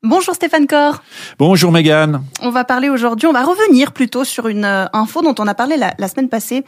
Bonjour Stéphane Cor. Bonjour Mégane. On va revenir plutôt sur une info dont on a parlé la semaine passée.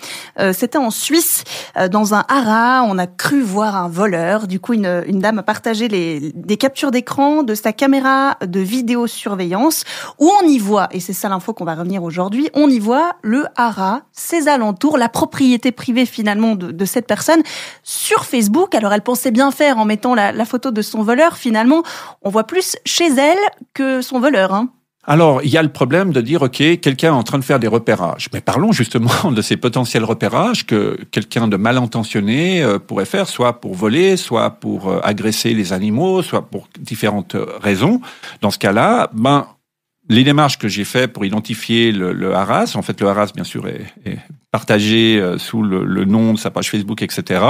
C'était en Suisse, dans un haras, on a cru voir un voleur. Du coup, une dame a partagé des captures d'écran de sa caméra de vidéosurveillance où on y voit, et c'est ça l'info qu'on va revenir aujourd'hui, on y voit le haras, ses alentours, la propriété privée finalement de cette personne sur Facebook. Alors elle pensait bien faire en mettant la photo de son voleur. Finalement, on voit plus chez elle que son voleur, hein. Alors, il y a le problème de dire, OK, quelqu'un est en train de faire des repérages. Mais parlons justement de ces potentiels repérages que quelqu'un de mal intentionné pourrait faire, soit pour voler, soit pour agresser les animaux, soit pour différentes raisons. Dans ce cas-là, les démarches que j'ai faites pour identifier le haras, en fait, le haras, bien sûr, est partagé sous le nom de sa page Facebook, etc.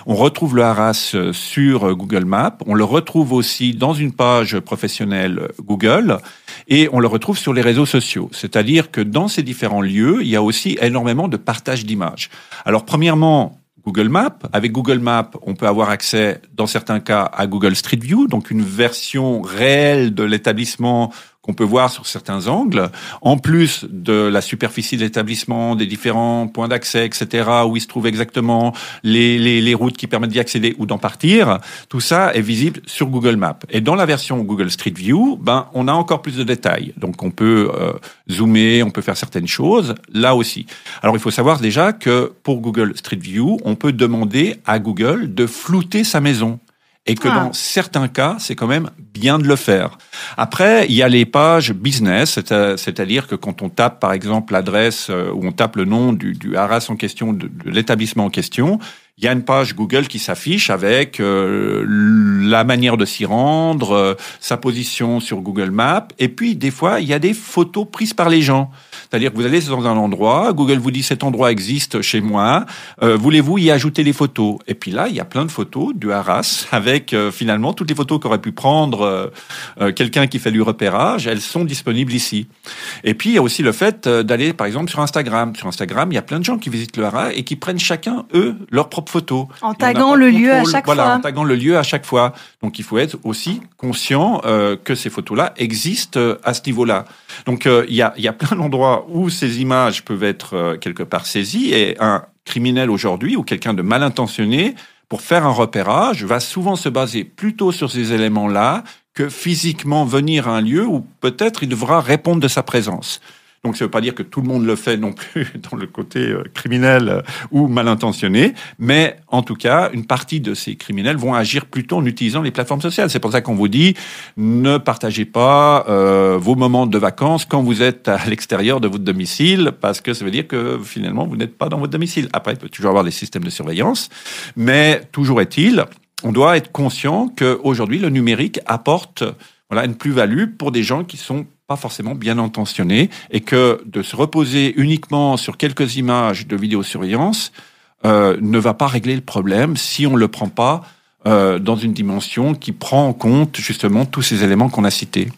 On retrouve le haras sur Google Maps. On le retrouve aussi dans une page professionnelle Google et on le retrouve sur les réseaux sociaux. C'est-à-dire que dans ces différents lieux, il y a aussi énormément de partage d'images. Alors, premièrement, Google Maps. Avec Google Maps, on peut avoir accès, dans certains cas, à Google Street View, donc une version réelle de l'établissement qu'on peut voir sur certains angles, en plus de la superficie de l'établissement, des différents points d'accès, etc., où il se trouve exactement les routes qui permettent d'y accéder ou d'en partir. Tout ça est visible sur Google Maps. Et dans la version Google Street View, on a encore plus de détails. Donc, on peut zoomer, on peut faire certaines choses, là aussi. Alors, il faut savoir déjà que pour Google Street View, on peut demander à Google de flouter sa maison. Et que dans certains cas, c'est quand même bien de le faire. Après, il y a les pages business, c'est-à-dire que quand on tape, par exemple, l'adresse ou on tape le nom du haras en question, de l'établissement en question, il y a une page Google qui s'affiche avec la manière de s'y rendre, sa position sur Google Maps. Et puis, des fois, il y a des photos prises par les gens. C'est-à-dire que vous allez dans un endroit, Google vous dit cet endroit existe chez moi, voulez-vous y ajouter les photos? Et puis là, il y a plein de photos du haras avec finalement toutes les photos qu'aurait pu prendre quelqu'un qui fait du repérage, elles sont disponibles ici. Et puis, il y a aussi le fait d'aller, par exemple, sur Instagram. Sur Instagram, il y a plein de gens qui visitent le haras et qui prennent chacun, eux, leurs propres photos. En taguant le lieu à chaque fois. Voilà, en taguant le lieu à chaque fois. Donc, il faut être aussi conscient que ces photos-là existent à ce niveau-là. Donc, il y a plein d'endroits où ces images peuvent être quelque part saisies et un criminel aujourd'hui ou quelqu'un de mal intentionné, pour faire un repérage, va souvent se baser plutôt sur ces éléments-là que physiquement venir à un lieu où peut-être il devra répondre de sa présence. Donc, ça ne veut pas dire que tout le monde le fait non plus dans le côté criminel ou mal intentionné, mais en tout cas, une partie de ces criminels vont agir plutôt en utilisant les plateformes sociales. C'est pour ça qu'on vous dit, ne partagez pas vos moments de vacances quand vous êtes à l'extérieur de votre domicile, parce que ça veut dire que finalement, vous n'êtes pas dans votre domicile. Après, il peut toujours avoir des systèmes de surveillance, mais toujours est-il, on doit être conscient qu'aujourd'hui, le numérique apporte une plus-value pour des gens qui sont pas forcément bien intentionnés et que de se reposer uniquement sur quelques images de vidéosurveillance ne va pas régler le problème si on ne le prend pas dans une dimension qui prend en compte justement tous ces éléments qu'on a cités.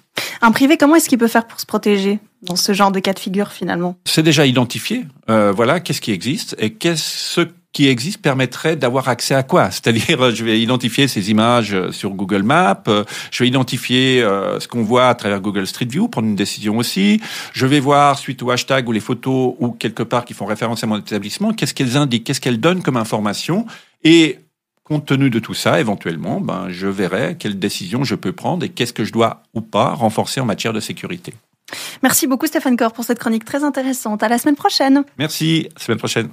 Un privé, comment est-ce qu'il peut faire pour se protéger dans ce genre de cas de figure finalement? C'est déjà identifié. Qu'est-ce qui existe et qu'est-ce qui existe permettrait d'avoir accès à quoi? C'est-à-dire, je vais identifier ces images sur Google Maps, je vais identifier ce qu'on voit à travers Google Street View, prendre une décision aussi. Je vais voir, suite au hashtag ou les photos ou quelque part qui font référence à mon établissement, qu'est-ce qu'elles indiquent, qu'est-ce qu'elles donnent comme information. Et compte tenu de tout ça, éventuellement, je verrai quelle décision je peux prendre et qu'est-ce que je dois ou pas renforcer en matière de sécurité. Merci beaucoup Stéphane Cor pour cette chronique très intéressante. À la semaine prochaine. Merci, à la semaine prochaine.